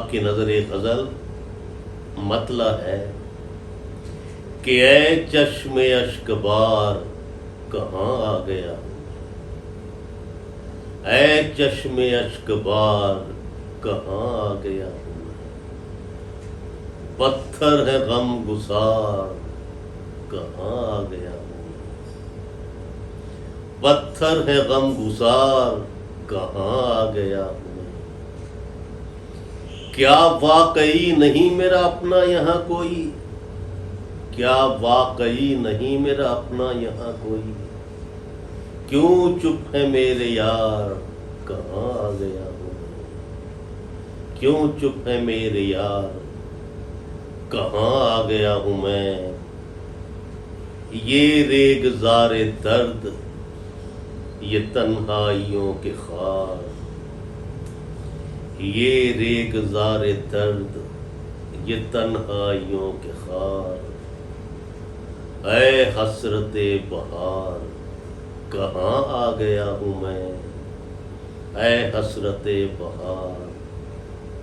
آپ کی نظر ایک غزل مطلع ہے کہ اے چشم اشک بار کہاں آ گیا ہوں، اے چشم اشک بار کہاں آ گیا ہوں، پتھر ہے غم گسار کہاں آ گیا ہوں، پتھر ہے غم گسار کہاں آ گیا ہوں، کیا واقعی نہیں میرا اپنا یہاں کوئی، کیا واقعی نہیں میرا اپنا یہاں کوئی، کیوں چپ ہے میرے یار کہاں آ گیا ہوں، کیوں چپ ہے میرے یار کہاں آ گیا ہوں میں، یہ ریگزار درد یہ تنہائیوں کے خار، یہ ریگزار درد یہ تنہائیوں کے خار، اے حسرت بہار کہاں آ گیا ہوں میں، اے حسرت بہار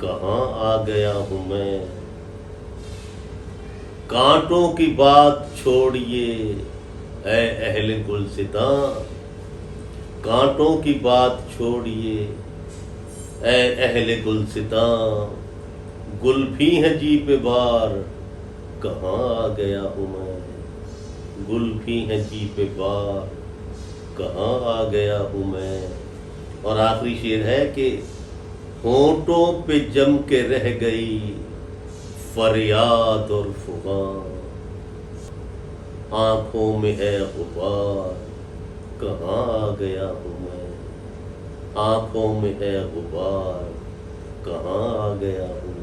کہاں آ گیا ہوں میں، کانٹوں کی بات چھوڑیے اے اہل گلستاں، کانٹوں کی بات چھوڑیے اے اہل گلستاں، گل بھی ہیں جی پہ بار کہاں آ گیا ہوں میں، گل بھی ہیں جی پہ بار کہاں آ گیا ہوں میں۔ اور آخری شعر ہے کہ ہونٹوں پہ جم کے رہ گئی فریاد اور فغاں، آنکھوں میں ہے غبار کہاں آ گیا ہوں میں، آنکھوں میں ہے غبار کہاں آ گیا ہوں۔